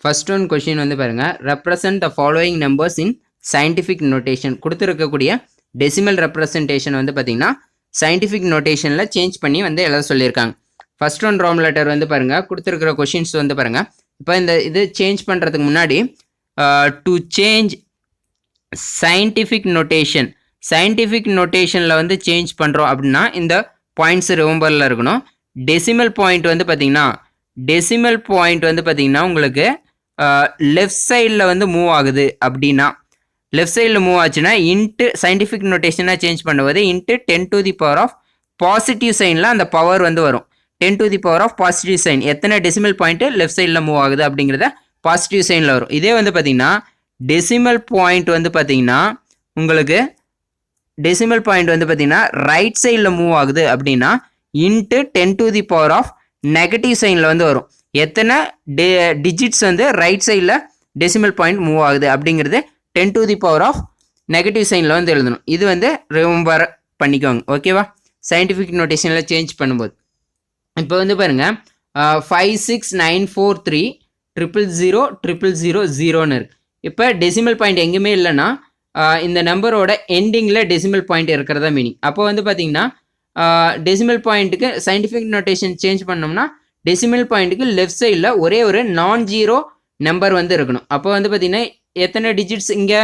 First one question வந்து பாருங்க, represent the following numbers in scientific notation. கொடுத்துருக்கக்கூடிய decimal representation வந்து பார்த்தீங்கன்னா சயின்டிஃபிக் நோட்டேஷனில் சேஞ்ச் பண்ணி வந்து எழுத சொல்லியிருக்காங்க. ஃபர்ஸ்ட் ஒன் ரோம் லெட்டர் வந்து பாருங்க, கொடுத்துருக்கிற கொஷின்ஸ் வந்து பாருங்க. இப்போ இந்த இது சேஞ்ச் பண்ணுறதுக்கு முன்னாடி to change scientific notation, scientific நோட்டேஷனில் வந்து சேஞ்ச் பண்ணுறோம் அப்படின்னா இந்த பாயிண்ட்ஸ் ரிமெம்பரில் இருக்கணும். டெசிமல் பாயிண்ட் வந்து பார்த்தீங்கன்னா டெசிமல் பாயிண்ட் வந்து பார்த்தீங்கன்னா உங்களுக்கு லெஃப்ட் சைடில் வந்து மூவ் ஆகுது அப்படின்னா, லெஃப்ட் சைடில் மூவ் ஆச்சுன்னா இன்ட்டு சயின்டிஃபிக் நோட்டேஷனாக சேஞ்ச் பண்ணும்போது into 10 to the power of positive சைனில் அந்த பவர் வந்து வரும். 10 to the power of positive sign, எத்தனை டெசிமல் பாயிண்ட்டு லெஃப்ட் சைடில் மூவ் ஆகுது அப்படிங்கிறத பாசிட்டிவ் சைனில் வரும். இதே வந்து பார்த்தீங்கன்னா டெசிமல் பாயிண்ட் வந்து பார்த்தீங்கன்னா உங்களுக்கு டெசிமல் பாயிண்ட் வந்து பார்த்தீங்கன்னா ரைட் சைடில் மூவ் ஆகுது அப்படின்னா into 10 to the power of negative சைனில் வந்து வரும். எத்தனை டிஜிட்ஸ் வந்து ரைட் சைடில் டெசிமல் பாயிண்ட் மூவ் ஆகுது அப்படிங்கிறது 10 to the power of negative சைனில் வந்து எழுதணும். இது வந்து ரிமெம்பர் பண்ணிக்கோங்க, ஓகேவா? சயின்டிஃபிக் நோட்டேஷனில் சேஞ்ச் பண்ணும்போது இப்போ வந்து பாருங்கள் 56943000000 இருக்கு. இப்போ டெசிமல் பாயிண்ட் எங்கேயுமே இல்லைன்னா இந்த நம்பரோட எண்டிங்கில் டெசிமல் பாயிண்ட் இருக்கிறதா மீனிங். அப்போ வந்து பார்த்தீங்கன்னா டெசிமல் பாயிண்ட்டுக்கு சயின்டிஃபிக் நோட்டேஷன் சேஞ்ச் பண்ணோம்னா டெசிமல் பாயிண்ட்டுக்கு லெஃப்ட் சைடில் ஒரே ஒரு நான் ஜீரோ நம்பர் வந்து இருக்கணும். அப்போ வந்து பார்த்தீங்கன்னா எத்தனை டிஜிட்ஸ் இங்கே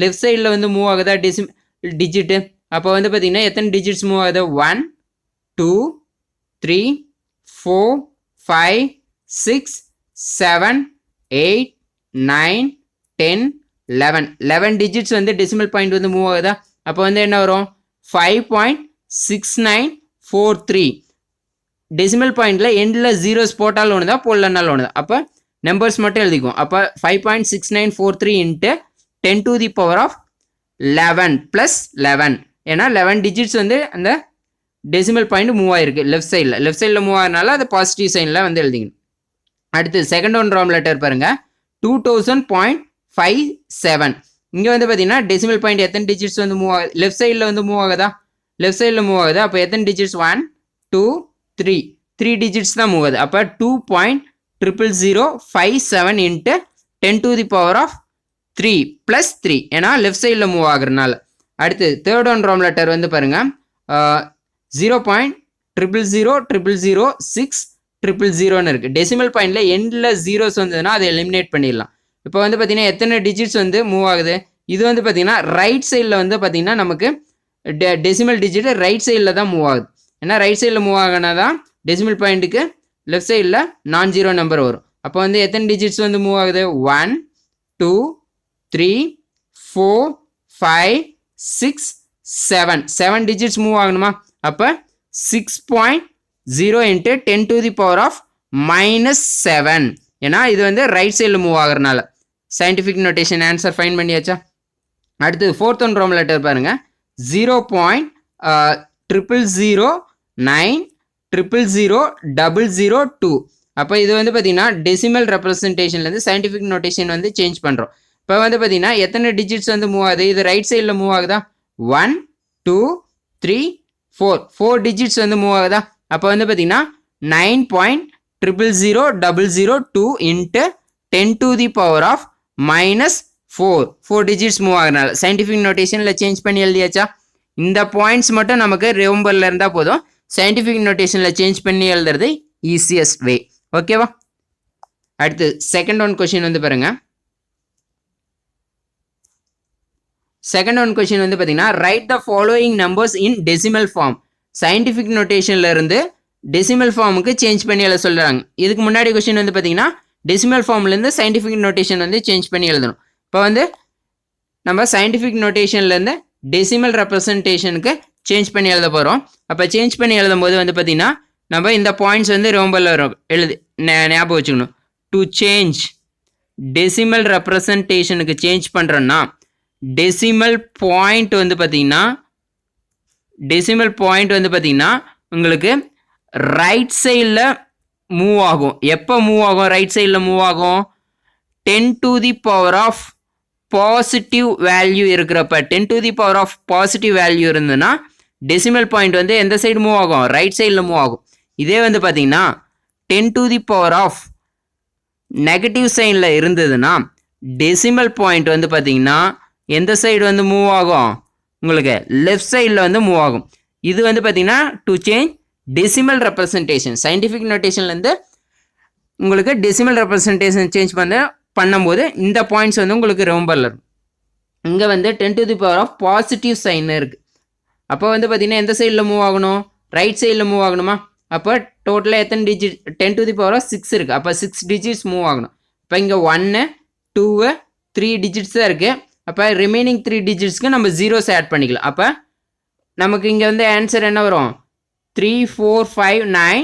லெஃப்ட் சைடில் வந்து மூவ் ஆகுதா டிஜிட்டு, அப்போ வந்து பார்த்தீங்கன்னா எத்தனை டிஜிட்ஸ் மூவ் ஆகுது? 1 2 3 4 5 6 7 8 9 10 11 டிஜிட்ஸ் வந்து டெசிமல் பாயிண்ட் வந்து மூவ் ஆகுதா? அப்போ வந்து என்ன வரும்? 5.6943. டெசிமல் பாயிண்டில் எண்டில் ஜீரோஸ் போட்டாலும் ஒன்று தான், போடலனாலும் ஒன்று தான். அப்போ நம்பர்ஸ் மட்டும் எழுதிக்குவோம். அப்போ 5.6943 into 10 to the power of 11 + 11. ஏன்னா 11 டிஜிட்ஸ் வந்து அந்த டெசிமல் பாயிண்ட் மூவ் ஆகிருக்கு லெஃப்ட் சைடில் மூவ் ஆகிறதுனால அது பாசிட்டிவ் சைனில் வந்து எழுதிக்கணும். அடுத்து செகண்ட் ஒன் ரோம் லெட்டர் பாருங்கள், 2000.57. இங்கே வந்து பார்த்தீங்கன்னா டெசிமல் பாயிண்ட் எத்தனை டிஜிட்ஸ் வந்து மூவ் ஆகுது? லெஃப்ட் சைடில் வந்து மூவ் ஆகுதா? லெஃப்ட் சைடில் மூவ் ஆகுது. அப்போ எத்தனை டிஜிட்ஸ்? 1 2 3 டிஜிட்ஸ் தான் மூவ் ஆகுது. அப்போ 2.00057 into 10 to the power of 3 + 3, ஏன்னா லெஃப்ட் சைடில் மூவ் ஆகுறதுனால. அடுத்து தேர்ட் ஒன் ரோம் லெட்டர் வந்து பாருங்கள் 0.00000600 இருக்குது. டெசிமல் பாயிண்டில் எண்டில் ஜீரோஸ் வந்ததுன்னா அதை எலிமினேட் பண்ணிடலாம். இப்போ வந்து பார்த்தீங்கன்னா எத்தனை டிஜிட்ஸ் வந்து மூவ் ஆகுது? இது வந்து பார்த்தீங்கன்னா ரைட் சைடில் வந்து பார்த்தீங்கன்னா நமக்கு டெசிமல் டிஜிட் ரைட் சைடில் தான் மூவ் ஆகுது. ஏன்னா ரைட் சைடில் மூவ் ஆகினா தான் டெசிமல் பாயிண்ட்டுக்கு லெஃப்ட் சைடில் நான் ஜீரோ நம்பர் வரும். அப்போ வந்து எத்தனை டிஜிட்ஸ் வந்து மூவ் ஆகுது? 1 2 3 4 5 6 7 டிஜிட்ஸ் மூவ் ஆகணுமா? அப்போ 6.0 into 10 to the power of -7, ஏன்னா இது வந்து ரைட் சைடில் மூவ் ஆகிறதுனால. சயின்டிஃபிக் நோட்டேஷன் ஆன்சர் ஃபைன் பண்ணியாச்சா? அடுத்து ஃபோர்த் ஒன் ரோம் லெட்டர் பாருங்கள் 0.0009000002. அப்போ இது வந்து பார்த்தீங்கன்னா டெசிமல் ரெப்ரசன்டேஷன்லேருந்து சயின்டிஃபிக் நோட்டேஷன் வந்து சேஞ்ச் பண்ணுறோம். இப்போ வந்து பார்த்தீங்கன்னா எத்தனை டிஜிட்ஸ் வந்து மூவ் ஆகுது? இது ரைட் சைடில் மூவ் ஆகுதா? 1 2 3 4 டிஜிட்ஸ் வந்து மூவ் ஆகுதா? அப்போ வந்து பார்த்தீங்கன்னா 9.000002 into 10 to the power of -4 digits move ஆகுறதுனால சயின்டிஃபிக் நோட்டேஷனில் சேஞ்ச் பண்ணி எழுதியாச்சா? இந்த பாயிண்ட்ஸ் மட்டும் நமக்கு ரிமெம்பரில் இருந்தால் போதும். சயின்டிஃபிக் நோட்டேஷனில் சேஞ்ச் பண்ணி எழுதுறது ஈஸியஸ்ட் வே, ஓகேவா? அடுத்து செகண்ட் ஒன் கொஷின் வந்து பாருங்க. செகண்ட் ஒன் கொஷின் வந்து பார்த்தீங்கன்னா right the following numbers in decimal form. Scientific நோட்டேஷனில் இருந்து டெசிமல் ஃபார்முக்கு சேஞ்ச் பண்ணி எழுத சொல்கிறாங்க. இதுக்கு முன்னாடி கொஷின் வந்து பார்த்தீங்கன்னா டெசிமல் ஃபார்ம்லேருந்து சயின்டிஃபிக் நோட்டேஷன் வந்து சேஞ்ச் பண்ணி எழுதணும். இப்போ வந்து நம்ம சயின்டிஃபிக் நோட்டேஷன்லேருந்து டெசிமல் ரெப்ரசன்டேஷனுக்கு சேஞ்ச் பண்ணி எழுத போகிறோம். அப்போ சேஞ்ச் பண்ணி எழுதும் போது வந்து பார்த்தீங்கன்னா நம்ம இந்த பாயிண்ட்ஸ் வந்து ரிமெம்பரில் வரும், ஞாபகம் வச்சுக்கணும். டு சேஞ்ச் டெசிமல் ரெப்ரசன்டேஷனுக்கு சேஞ்ச் பண்ணுறோன்னா டெசிமல் பாயிண்ட் வந்து பார்த்தீங்கன்னா உங்களுக்கு ரைட் சைடில் மூவ் ஆகும். எப்போ மூவ் ஆகும்? ரைட் சைடில் மூவ் ஆகும் 10 to the power of positive value இருக்கிறப்ப. 10 to the power of positive value இருந்ததுன்னா டெசிமல் பாயிண்ட் வந்து எந்த சைடு மூவ் ஆகும்? ரைட் சைடில் மூவ் ஆகும். இதே வந்து பார்த்தீங்கன்னா 10 to the power of negative சைனில் இருந்ததுன்னா டெசிமல் பாயிண்ட் வந்து பார்த்தீங்கன்னா எந்த சைடு வந்து மூவ் ஆகும், உங்களுக்கு லெஃப்ட் சைடில் வந்து மூவ் ஆகும். இது வந்து பார்த்தீங்கன்னா to change decimal representation, scientific நோட்டேஷன்லேருந்து உங்களுக்கு டெசிமல் ரெப்ரசன்டேஷன் சேஞ்ச் பண்ணும்போது இந்த பாயிண்ட்ஸ் வந்து உங்களுக்கு ரிமெம்பரில் இருக்கும். இங்கே வந்து 10 to the power of positive sign இருக்குது. அப்போ வந்து பார்த்தீங்கன்னா எந்த சைடில் மூவ் ஆகணும், ரைட் சைடில் மூவ் ஆகணுமா? அப்போ டோட்டலாக எத்தனை digit, 10 to the power of 6 இருக்குது. அப்போ 6 டிஜிட்ஸ் மூவ் ஆகணும். இப்போ இங்கே 1 2 3 டிஜிட்ஸ் தான் இருக்குது. அப்போ ரிமைனிங் 3 டிஜிட்ஸ்க்கு நம்ம ஜீரோஸ் ஆட் பண்ணிக்கலாம். அப்போ நமக்கு இங்கே வந்து ஆன்சர் என்ன வரும், 3 4 5 9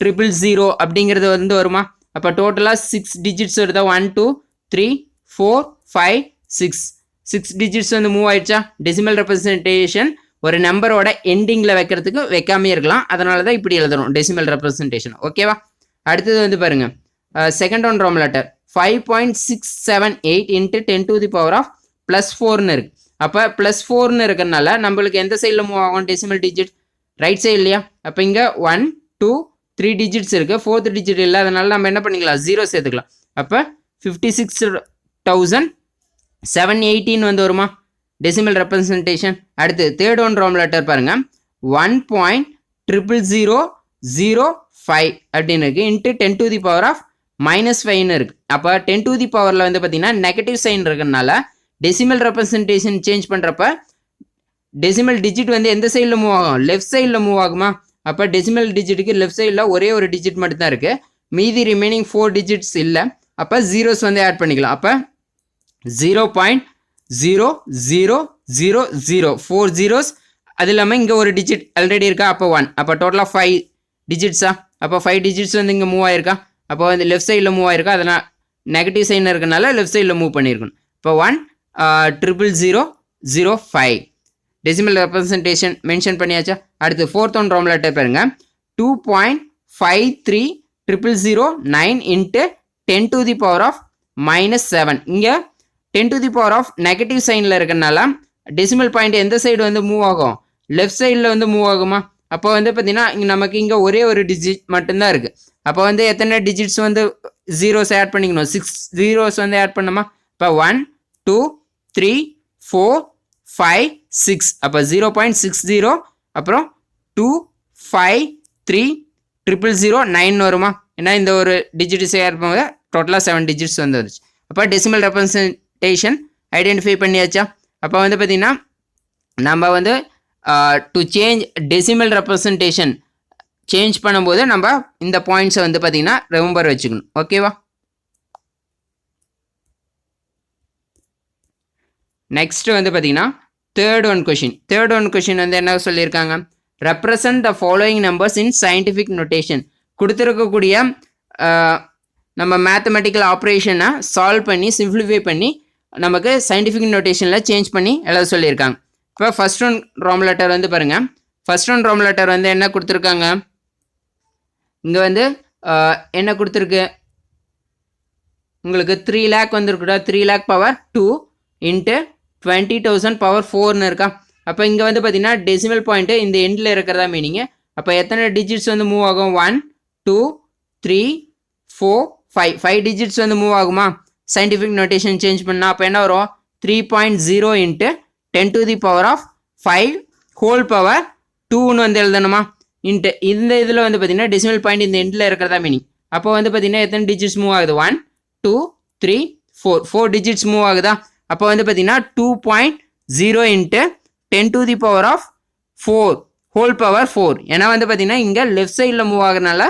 000 அப்படிங்கிறது வந்து வருமா? அப்போ டோட்டலாக 6 டிஜிட்ஸ் வருதா, 1 2 3 4 5 6 டிஜிட்ஸ் வந்து மூவ் ஆயிடுச்சா? டெசிமல் ரெப்ரசன்டேஷன் ஒரு நம்பரோட எண்டிங்கில் வைக்கிறதுக்கு வைக்காமே இருக்கலாம், அதனால தான் இப்படி எழுதுறோம் டெசிமல் ரெப்ரசன்டேஷன். ஓகேவா? அடுத்தது வந்து பாருங்கள், second one roman letter 5.678 into 10 to the power of +4ன்னு இருக்குது. அப்போ +4ன்னு இருக்கிறதுனால நம்மளுக்கு எந்த சைடில் மூவ் ஆகும் டெசிமல் டிஜிட், ரைட் சைடு இல்லையா? அப்போ இங்கே 1 2 3 டிஜிட்ஸ் இருக்குது, 4th டிஜிட் இல்லை, அதனால நம்ம என்ன பண்ணிக்கலாம், ஜீரோ சேர்த்துக்கலாம். அப்போ 56,718 வந்து வருமா டெசிமல் ரெப்ரசன்டேஷன். அடுத்து தேர்ட் ஒன் ரோம் லெட்டர் பாருங்கள், 1.00005 அப்படின்னு இருக்குது into 10 to the power of -5ன்னு இருக்குது. அப்போ 10 to the powerல வந்து பார்த்தீங்கன்னா நெகட்டிவ் சைன் இருக்கிறதுனால டெசிமல் ரெப்ரசன்டேஷன் சேஞ்ச் பண்ணுறப்ப டெசிமல் டிஜிட் வந்து எந்த சைடில் மூவ் ஆகும், லெஃப்ட் சைடில் மூவ் ஆகுமா? அப்போ டெசிமல் டிஜிட்டுக்கு லெஃப்ட் சைடில் ஒரே ஒரு டிஜிட் மட்டும்தான் இருக்குது, மீதி ரிமைனிங் 4 டிஜிட்ஸ் இல்லை. அப்போ ஜீரோஸ் வந்து ஆட் பண்ணிக்கலாம். அப்போ 0.0000 4 ஜீரோஸ், அது இல்லாமல் இங்கே ஒரு டிஜிட் ஆல்ரெடி இருக்கா, அப்போ 1. அப்போ டோட்டலாக 5 டிஜிட்ஸா? அப்போ 5 டிஜிட்ஸ் வந்து இங்கே மூவ் ஆயிருக்கா, அப்போ வந்து லெஃப்ட் சைடில் மூவ் ஆயிருக்கா, அதனால் நெகட்டிவ் சைன் இருக்கனால லெஃப்ட் சைடில் மூவ் பண்ணியிருக்கணும். இப்போ 1.0005 டெசிமல் ரெப்ரசன்டேஷன் மென்ஷன் பண்ணியாச்சா? அடுத்து ஃபோர்த் ஒன் ரோம் லெட்டர் பாருங்க, 2.53009 into 10 to the power of -7. இங்கே 10 to the power of negative சைனில் இருக்கனால டெசிமல் பாயிண்ட் எந்த சைடு வந்து மூவ் ஆகும், லெஃப்ட் சைடில் வந்து மூவ் ஆகுமா? அப்போ வந்து பார்த்தீங்கன்னா நமக்கு இங்கே ஒரே ஒரு டிஜிட் மட்டும்தான் இருக்குது. அப்போ வந்து எத்தனை டிஜிட்ஸ் வந்து ஜீரோஸ் ஆட் பண்ணிக்கணும், 6 ஜீரோஸ் வந்து ஆட் பண்ணணுமா? இப்போ 1 2 3 4 5 6, அப்போ 0.60, அப்புறம் 2 5 3 00009 வருமா? ஏன்னா இந்த ஒரு டிஜிட் ஆட் பண்ணும்போது டோட்டலாக 7 டிஜிட்ஸ் வந்து வந்துச்சு. அப்போ டெசிமல் ரெப்ரசன்டேஷன் ஐடென்டிஃபை பண்ணியாச்சா? அப்போ வந்து பார்த்தீங்கன்னா நம்ம வந்து to change decimal representation change பண்ணும்போது நம்ம இந்த பாயிண்ட்ஸை வந்து பார்த்தீங்கன்னா ரிமெம்பர் வச்சுக்கணும். ஓகேவா? நெக்ஸ்ட் வந்து பார்த்தீங்கன்னா தேர்ட் ஒன் கொஷின் வந்து என்ன சொல்லியிருக்காங்க, represent the following numbers in scientific notation. கொடுத்துருக்கக்கூடிய நம்ம மேத்தமெட்டிக்கல் ஆப்ரேஷனை சால்வ் பண்ணி சிம்பிளிஃபை பண்ணி நமக்கு சயின்டிஃபிக் நோட்டேஷனில் சேஞ்ச் பண்ணி எழுத சொல்லியிருக்காங்க. இப்போ ஃபர்ஸ்ட் ஒன் ரோம் லெட்டர் வந்து பாருங்கள், ஃபர்ஸ்ட் ஒன் ரோம் லெட்டர் வந்து என்ன கொடுத்துருக்காங்க, இங்கே வந்து என்ன கொடுத்துருக்கு உங்களுக்கு 3 lakh வந்துருக்குடா, 3 lakh power 2 into 20,000 power 4ன்னு இருக்கா? அப்போ இங்கே வந்து பார்த்தீங்கன்னா டெசிமல் பாயிண்ட்டு இந்த எண்டில் இருக்கிறதா மீனிங்கு. அப்போ எத்தனை டிஜிட்ஸ் வந்து மூவ் ஆகும், 1 2 3 4 5 டிஜிட்ஸ் வந்து மூவ் ஆகுமா சயின்டிஃபிக் நோட்டேஷன் சேஞ்ச் பண்ணால்? அப்போ என்ன வரும், 3.0 into 10 to the power of 5 whole power 2ன்னு வந்து எழுதணுமா? இன்ட்டு இந்த இதில் வந்து பார்த்தீங்கன்னா டெசிமல் பாயிண்ட் இந்த எண்டில் இருக்கிறதா மீனிங். அப்போ வந்து பார்த்தீங்கன்னா எத்தனை டிஜிட்ஸ் மூவ் ஆகுது, 1 2 3 4 டிஜிட்ஸ் மூவ் ஆகுதா? அப்போ வந்து பார்த்தீங்கன்னா 2.0 into 10 to the power of 4 whole power 4. ஏன்னா வந்து பார்த்தீங்கன்னா இங்கே லெஃப்ட் சைடில் மூவ் ஆகுறதுனால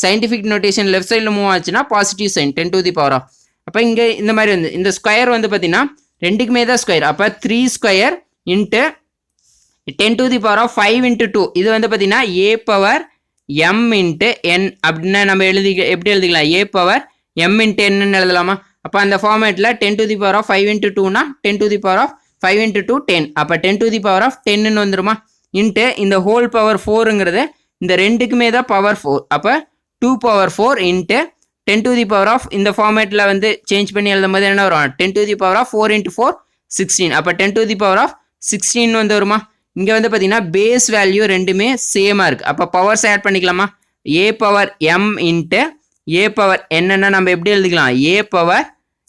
சயின்டிஃபிக் நோட்டேஷன் லெஃப்ட் சைடில் மூவ் ஆச்சுன்னா positive sign 10 to the power of. அப்போ இங்கே இந்த மாதிரி வந்து இந்த ஸ்கொயர் வந்து பார்த்தீங்கன்னா ரெண்டுக்குமே தான் ஸ்கொயர். அப்போ 3 square into 10 to the power of 5 into 2. இது வந்து பார்த்தீங்கன்னா a power m into n அப்படின்னா நம்ம எப்படி எழுதிக்கலாம், a power m into n எழுதலாமா? அப்போ அந்த ஃபார்மேட்டில் 10 to the power of 5 into 2னா 10 to the power of 5 into 2 10. அப்போ 10 to the power of 10ன்னு வந்துருமா? இன்ட்டு இந்த ஹோல் பவர் 4ங்கிறது இந்த ரெண்டுக்குமே தான் பவர் 4. அப்போ 2 power 4 into 10 to the power of இந்த ஃபார்மேட்டில் வந்து சேஞ்ச் பண்ணி எழுதும் போது என்ன வரும், 10 to the power of 4 into 4 16. அப்போ 10 to the power of 16 வந்து வருமா? இங்கே வந்து பார்த்தீங்கன்னா பேஸ் வேல்யூ ரெண்டுமே சேமாக இருக்குது. அப்போ பவர்ஸ் ஆட் பண்ணிக்கலாமா, a power m into a power என்னன்னா நம்ம எப்படி எழுதிக்கலாம் ஏ பவர்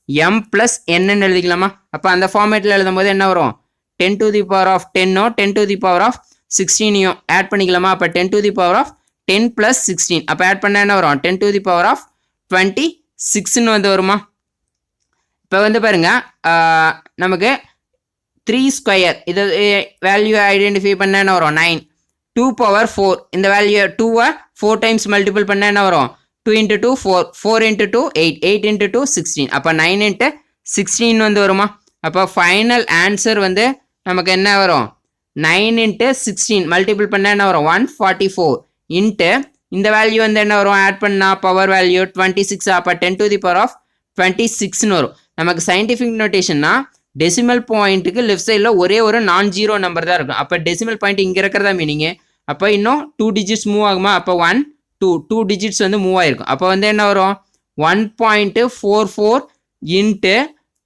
எம் ப்ளஸ் என்னன்னு எழுதிக்கலாமா அப்போ அந்த ஃபார்மேட்டில் எழுதும் போது என்ன வரும் 10 to the power of 10 10 to the power of 16 add பண்ணிக்கலாமா அப்போ 10 to the power of 10 plus 16 அப்போ ஆட் பண்ண என்ன வரும் 10 to the power of 26ன்னு வந்து வருமா இப்போ வந்து பாருங்க நமக்கு 3 ஸ்கொயர் இது வேல்யூ ஐடென்டிஃபை பண்ண என்ன வரும் 9 2 power 4 இந்த வேல்யூ 2 4 டைம்ஸ் மல்டிபிள் பண்ண என்ன வரும் 2 into 2 4 4 into 2 8 8 into 2 16 அப்போ 9 into 16 வந்து வருமா அப்போ ஃபைனல் ஆன்சர் வந்து நமக்கு என்ன வரும் 9 into 16 மல்டிபிள் பண்ண என்ன வரும் 144 இன்ட்டு இந்த வேல்யூ வந்து என்ன வரும் ஆட் பண்ணா பவர் வேல்யூ 26 அப்போ 10 to the power of 26ன்னு வரும் நமக்கு சயின்டிஃபிக் நோட்டேஷன்னா டெசிமல் பாயிண்ட்டுக்கு லெஃப்ட் சைடில் ஒரே ஒரு நான் ஜீரோ நம்பர் தான் இருக்கும் அப்போ டெசிமல் பாயிண்ட் இங்கே இருக்கிறதா மீனிங்கு அப்போ இன்னும் 2 digits மூவ் ஆகுமா அப்போ 1 2 digits வந்து மூவ் ஆகிருக்கும் அப்போ வந்து என்ன வரும் 1.44 into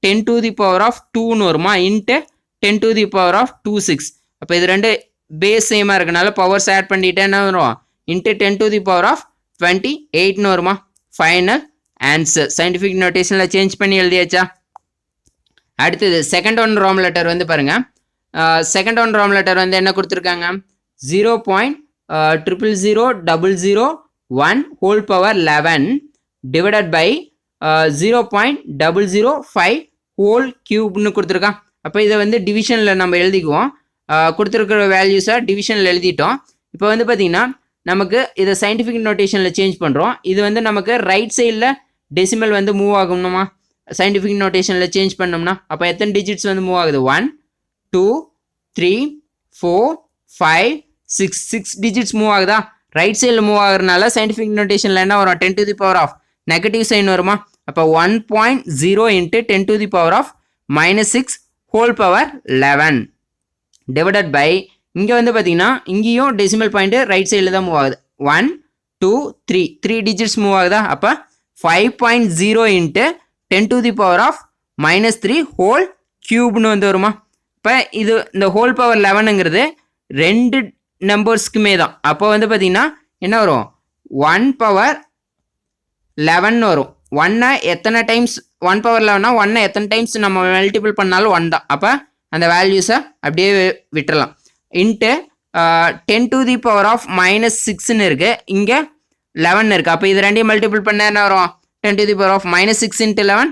10 to the power of 2ன்னு வருமா into 10 to the power of 26 அப்போ இது ரெண்டு பேஸ் சேமாக இருக்கனால பவர்ஸ் ஆட் பண்ணிட்டு என்ன வரும் into 10 to the power of 28ன்னு வருமா ஃபைனல் ஆன்சர் சயின்டிஃபிக் நோட்டேஷனில் சேஞ்ச் பண்ணி எழுதியாச்சா அடுத்தது செகண்ட் ஒன் ரோம் லெட்டர் வந்து பாருங்க செகண்ட் ஒன் ரோம் லெட்டர் வந்து என்ன கொடுத்துருக்காங்க 0.0000001 whole power 11 divided by 0.005 whole cubeன்னு கொடுத்துருக்கான் அப்போ இதை வந்து டிவிஷனில் நம்ம எழுதிக்குவோம் கொடுத்துருக்கிற வேல்யூஸை டிவிஷனில் எழுதிட்டோம் இப்போ வந்து பார்த்தீங்கன்னா நமக்கு இதை சயின்டிஃபிக் நோட்டேஷனில் சேஞ்ச் பண்ணுறோம் இது வந்து நமக்கு ரைட் சைடில் டெசிமல் வந்து மூவ் ஆகணுமா சயின்டிஃபிக் நோட்டேஷனில் சேஞ்ச் பண்ணோம்னா அப்போ எத்தனை டிஜிட்ஸ் வந்து மூவ் ஆகுது 1 2 3 4 5 6 டிஜிட்ஸ் மூவ் ஆகுதா ரைட் சைடில் மூவ் ஆகுறதுனால சயின்டிஃபிக் நோட்டேஷனில் என்ன வரும் 10 to the power of negative sign வருமா அப்போ 1.0 into 10 to the power of -6 whole power 11 divided by இங்கே வந்து பார்த்தீங்கன்னா இங்கேயும் டெசிமல் பாயிண்ட் ரைட் சைடில் தான் மூவ் ஆகுது 1 2 3 டிஜிட்ஸ் மூவ் ஆகுதா அப்போ 5.0 into 10 to the power of -3 whole கியூப்னு வந்து வருமா இப்போ இது இந்த ஹோல் பவர் 11ங்கிறது ரெண்டு நம்பர்ஸ்க்குமே தான் அப்போ வந்து பார்த்தீங்கன்னா என்ன வரும் 1 பவர் 11 வரும் 1 எத்தனை டைம்ஸ் 1 பவர் 11னா 1 எத்தனை டைம்ஸ் நம்ம மல்டிபிள் பண்ணாலும் 1 தான் அப்போ அந்த வேல்யூஸை அப்படியே விட்டுறலாம் into 10 to the power of -6ன்னு இருக்குது இங்கே 11 இருக்குது அப்போ இது ரெண்டையும் மல்டிபிள் பண்ண என்ன வரும் 10 to the power of -6 into 11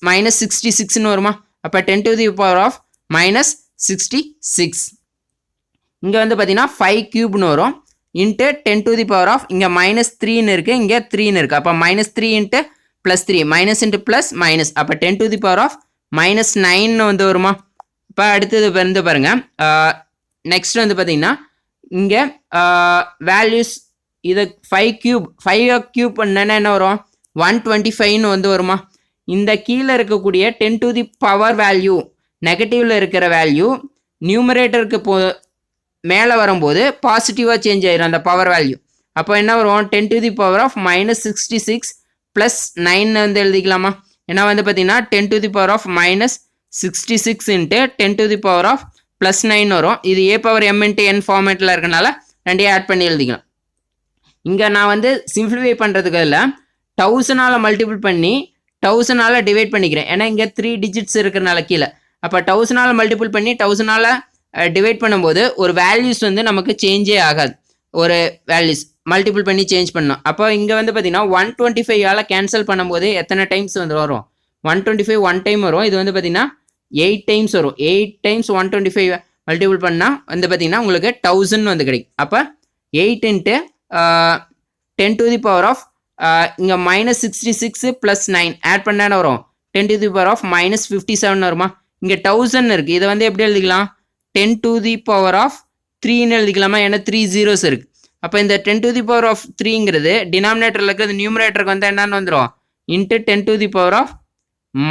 -66ன்னு வருமா அப்போ 10 to the power of -66 இங்கே வந்து பார்த்தீங்கன்னா 5 கியூப்னு வரும் into 10 to the power of இங்கே -3ன்னு இருக்குது இங்கே 3ன்னு இருக்குது அப்போ -3 into +3 minus into plus minus அப்போ 10 to the power of -9ன்னு வந்து வருமா இப்போ அடுத்தது வந்து பாருங்கள் நெக்ஸ்ட் வந்து பார்த்தீங்கன்னா இங்கே வேல்யூஸ் இதை 5 கியூப் பண்ணனா என்ன வரும் 125ன்னு வந்து வருமா இந்த கீழே இருக்கக்கூடிய 10 to the power வேல்யூ நெகட்டிவில் இருக்கிற வேல்யூ நியூமரேட்டருக்கு மேலே வரும்போது பாசிட்டிவாக சேஞ்ச் ஆயிரும் அந்த பவர் வேல்யூ அப்போ என்ன வரும் 10 to the power of -66 plus 9 வந்து எழுதிக்கலாமா ஏன்னா வந்து பார்த்தீங்கன்னா 10 to the power of -66 into 10 to the power of +9 வரும் இது a power m into n ஃபார்மேட்டில் இருக்கனால ரெண்டையும் ஆட் பண்ணி எழுதிக்கலாம் இங்கே நான் வந்து சிம்பிளிஃபை பண்ணுறதுக்கு இல்லை 1000ஆல் மல்டிபிள் பண்ணி 1000ஆல் டிவைட் பண்ணிக்கிறேன் ஏன்னா இங்கே 3 டிஜிட்ஸ் இருக்கிறனால கீழே அப்போ 1000ஆல் மல்டிபிள் பண்ணி 1000ஆல் டிவைட் பண்ணும்போது ஒரு வேல்யூஸ் வந்து நமக்கு சேஞ்சே ஆகாது ஒரு வேல்யூஸ் மல்டிபிள் பண்ணி சேஞ்ச் பண்ணோம் அப்போ இங்கே வந்து பார்த்தீங்கன்னா 125ஆல் கேன்சல் பண்ணும்போது எத்தனை டைம்ஸ் வந்து வரும் 125 1 டைம் வரும் இது வந்து பார்த்தீங்கன்னா 8 டைம்ஸ் வரும் 8 டைம்ஸ் 125 மல்டிபிள் பண்ணால் வந்து பார்த்தீங்கன்னா உங்களுக்கு 1000 வந்து கிடைக்கும் அப்போ 8 into 10 to the power of இங்கே -66 ப்ளஸ் 9 ஆட் பண்ணால் வரும் 10 to the power of -57 வருமா இங்கே 1000 இருக்குது இதை வந்து எப்படி எழுதிக்கலாம் 10 to the power of 3ன்னு எழுதிக்கலாமா ஏன்னா 3 zeros இருக்குது அப்போ இந்த 10 to the power of 3ங்கிறது டினாமினேட்டரில் இருக்கிறது நியூமரேட்டருக்கு வந்து என்னன்னு வந்துடும் into 10 to the power of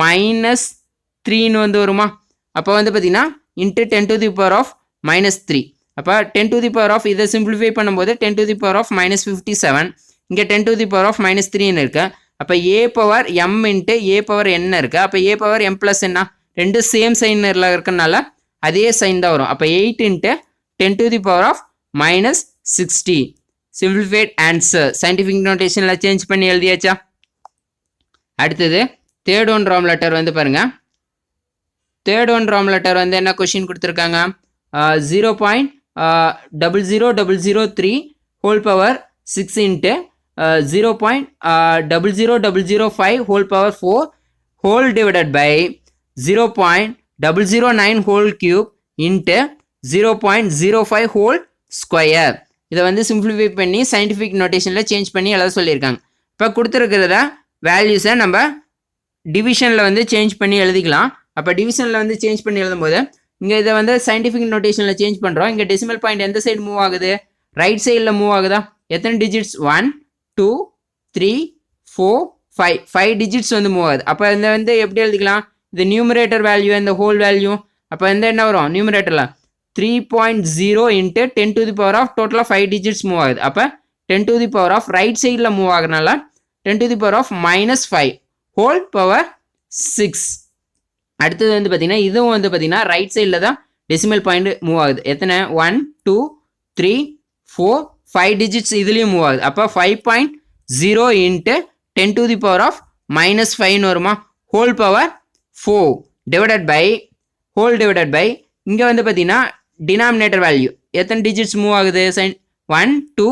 -3ன்னு வந்து வருமா அப்போ வந்து பார்த்தீங்கன்னா into 10 to the power of -3 அப்போ 10 to the power of இதை சிம்பிளிஃபை பண்ணும்போது 10 to the power of -57 இங்கே 10 to the power of -3ன்னு இருக்கு அப்போ a power m into a power n இருக்குது அப்போ a பவர் m ப்ளஸ் என்ன ரெண்டு சேம் சைனில் இருக்கனால அதே சைன் தான் வரும் அப்போ 8 into 10 to the power of -60 simplified answer scientific நோட்டேஷனில் சேஞ்ச் பண்ணி எழுதியாச்சா? அடுத்தது தேர்ட் ஒன் ராம் லெட்டர் வந்து பாருங்க. தேர்ட் ஒன் ராம் லெட்டர் வந்து என்ன கொஷின் கொடுத்துருக்காங்க? 0.00003 whole power 6 into 0.00005 whole power 4 whole divided by 0.009 whole cube into 0.05 whole square. இதை வந்து சிம்பிளிஃபை பண்ணி சயின்டிஃபிக் நோட்டேஷனில் சேஞ்ச் பண்ணி எழுத சொல்லியிருக்காங்க. இப்போ கொடுத்துருக்கிறத வேல்யூஸை நம்ம டிவிஷனில் வந்து சேஞ்ச் பண்ணி எழுதிக்கலாம். அப்போ டிவிஷனில் வந்து சேஞ்ச் பண்ணி எழுதும்போது இங்கே இதை வந்து சயின்டிஃபிக் நோட்டேஷனில் சேஞ்ச் பண்ணுறோம். இங்கே டெசிமல் பாயிண்ட் எந்த சைடு மூவ் ஆகுது? ரைட் சைடில் மூவ் ஆகுதா? எத்தனை டிஜிட்ஸ்? 1 2 3 4 5 5 டிஜிட்ஸ் வந்து மூவ் ஆகுது. அப்போ இந்த வந்து எப்படி எழுதிக்கலாம்? இது நியூமரேட்டர் வேல்யூ, இந்த ஹோல் வேல்யூ. அப்போ இந்த என்ன வரும் நியூமரேட்டரில்? 3.0 into 10 to the power of டோட்டலாக 5 டிஜிட்ஸ் மூவ் ஆகுது. அப்போ 10 to the power of right சைடில் மூவ் ஆகுறதுனால 10 to the power of -5 whole power 6. அடுத்தது வந்து பார்த்தீங்கன்னா இதுவும் வந்து பார்த்தீங்கன்னா ரைட் சைடில் தான் டெசிமல் பாயிண்ட் மூவ் ஆகுது. எத்தனை? 1 2 3 4 5 டிஜிட்ஸ் இதுலேயும் மூவ் ஆகுது. அப்போ 5.0 into 10 to the power of -5 வருமா? Whole power 4 divided by whole divided by இங்கே வந்து பார்த்தீங்கன்னா டினாமினேட்டர் வேல்யூ எத்தனை டிஜிட்ஸ் மூவ் ஆகுது? 1 2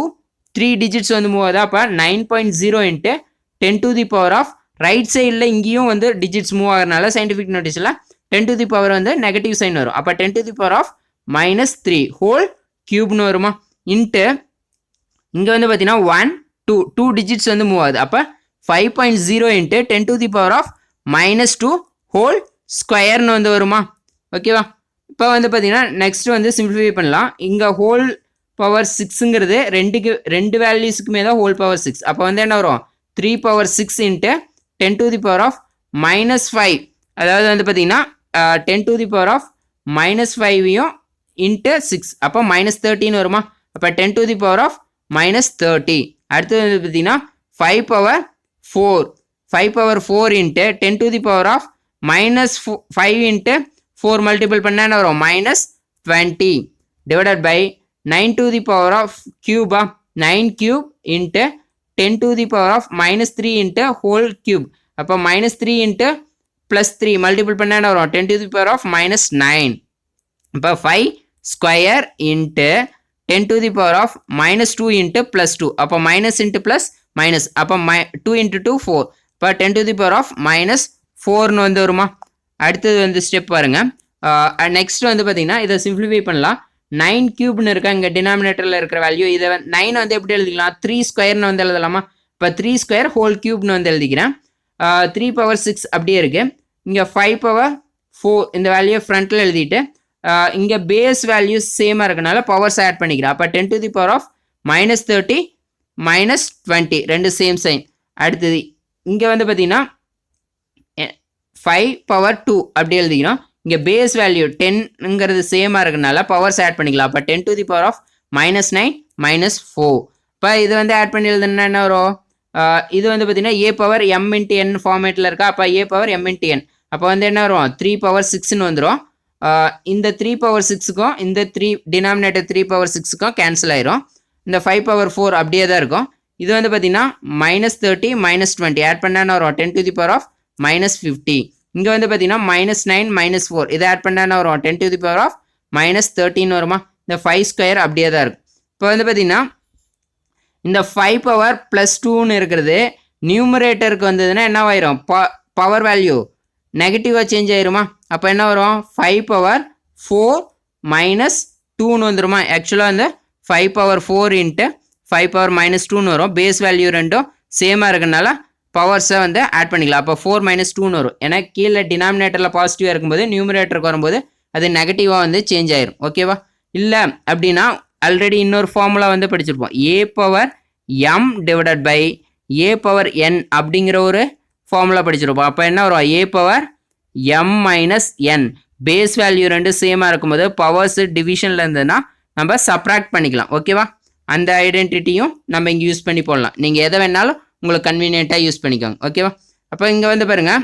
3 டிஜிட்ஸ் வந்து மூவ் ஆகுது. அப்போ 9.0 into 10 to the power of right சைடில் இங்கேயும் வந்து டிஜிட்ஸ் மூவ் ஆகிறதுனால சயின்டிஃபிக் நோட்டீஸில் 10 to the power வந்து நெகட்டிவ் சைன் வரும். அப்போ 10 to the power of -3 whole கியூப்னு வருமா? இன்ட்டு இங்கே வந்து பார்த்தீங்கன்னா 1 2 டிஜிட்ஸ் வந்து மூவ் ஆகுது. அப்போ 5.0 into 10 to the power of -2 whole ஸ்கொயர்னு வந்து வருமா? ஓகேவா? இப்போ வந்து பார்த்தீங்கன்னா நெக்ஸ்ட் வந்து சிம்பிளிஃபை பண்ணலாம். இங்கே ஹோல் பவர் 6ங்கிறது ரெண்டு வேல்யூஸுக்குமே தான் ஹோல் பவர் 6. அப்போ வந்து என்ன வரும்? 3 power 6 into 10 to the power of -5. அதாவது வந்து பார்த்தீங்கன்னா 10 to the power of -5யும் இன்ட்டு 6. அப்போ -13 வருமா? அப்போ 10 to the power of -30. அடுத்தது வந்து பார்த்தீங்கன்னா 5 power 4 into 10 to the power of -5 into 4 multiple பண்ணால் என்ன வரும்? -20 divided by 9 to the power of கியூபா 9 cube into 10 to the power of -3 into whole cube. அப்போ -3 இன்ட்டு +3 மல்டிபிள் பண்ணால் என்ன வரும்? 10 to the power of -9. இப்போ 5 square into 10 to the power of -2 into +2. அப்போ மைனஸ் இன்ட்டு ப்ளஸ் மைனஸ். அப்போ 2 into 2 4. இப்போ 10 to the power of -4ன்னு வந்து வருமா? அடுத்தது வந்து ஸ்டெப் பாருங்க. நெக்ஸ்ட் வந்து பார்த்தீங்கன்னா இதை சிம்பிளிஃபை பண்ணலாம். 9 கியூப்னு இருக்கா இங்கே டினாமினேட்டரில் இருக்கிற வேல்யூ. இதை 9 வந்து எப்படி எழுதிக்கலாம்? 3 ஸ்கொயர்னு வந்து எழுதலாமா? இப்போ 3 ஸ்கொயர் ஹோல் கியூப்னு வந்து எழுதிக்கிறேன். 3 power 6 அப்படியே இருக்குது. இங்கே 5 power 4 இந்த வேல்யூ ஃப்ரண்ட்டில் எழுதிட்டு இங்கே பேஸ் வேல்யூ சேமாக இருக்கனால பவர்ஸ் ஆட் பண்ணிக்கிறேன். அப்போ 10 to the power of -30 -20 ரெண்டு சேம் சைன். அடுத்தது இங்கே வந்து பார்த்தீங்கன்னா 5 power 2 அப்படி எழுதிக்கிறோம். இங்கே பேஸ் வேல்யூ 10ங்கிறது சேமாக இருக்கனால பவர்ஸ் ஆட் பண்ணிக்கலாம். அப்போ 10 to the power of -9 -4. இப்போ இது வந்து ஆட் பண்ணி எழுதுனா என்ன வரும்? இது வந்து பார்த்தீங்கன்னா a power m into n ஃபார்மேட்டில் இருக்கா. அப்போ a power m into n. அப்போ வந்து என்ன வரும்? 3 power 6ன்னு வந்துடும். இந்த 3 power 6க்கும் இந்த 3 டினாமினேட்டர் 3 power 6க்கும் கேன்சல் ஆயிரும். இந்த 5 power 4 அப்படியே தான் இருக்கும். இது வந்து பார்த்தீங்கன்னா -30 -20 ஆட் பண்ணால் வரும் 10 to the power of -50. இங்கே வந்து பார்த்தீங்கன்னா -9 -4 இதை ஆட் பண்ணால் வரும் 10 to the power of -13 வருமா? இந்த 5 ஸ்கொயர் அப்படியே தான் இருக்கும். இப்போ வந்து பார்த்தீங்கன்னா இந்த 5 power +2ன்னு இருக்கிறது நியூமரேட்டருக்கு வந்ததுன்னா என்ன ஆயிரும்? பவர் வேல்யூ நெகட்டிவாக சேஞ்ச் ஆயிருமா? அப்போ என்ன வரும்? 5 power 4 -2ன்னு வந்துருமா? ஆக்சுவலாக வந்து 5 power 4 இன்ட்டு 5 power -2ன்னு வரும். பேஸ் வேல்யூ ரெண்டும் சேமாக இருக்கனால பவர்ஸை வந்து ஆட் பண்ணிக்கலாம். அப்போ 4 -2ன்னு வரும். ஏன்னா கீழே டினாமினேட்டரில் பாசிட்டிவாக இருக்கும்போது நியூமரேட்டருக்கு வரும்போது அது நெகட்டிவாக வந்து சேஞ்ச் ஆயிரும். ஓகேவா? இல்லை அப்படின்னா ஆல்ரெடி இன்னொரு ஃபார்முலா வந்து படிச்சிருப்போம். a power m divided by a power n அப்படிங்கிற ஒரு ஃபார்முலா படிச்சிருப்போம். அப்போ என்ன வரும்? a power m - n. Base value ரெண்டு சேமாக இருக்கும்போது பவர்ஸ் டிவிஷனில் இருந்ததுன்னா நம்ம சப்ராக்ட் பண்ணிக்கலாம். ஓகேவா? அந்த ஐடென்டிட்டியும் நம்ம இங்கே யூஸ் பண்ணி போடலாம். நீங்கள் எதை வேணாலும் உங்களுக்கு கன்வீனியண்ட்டாக யூஸ் பண்ணிக்கோங்க. ஓகேவா? அப்போ இங்கே வந்து பாருங்கள்,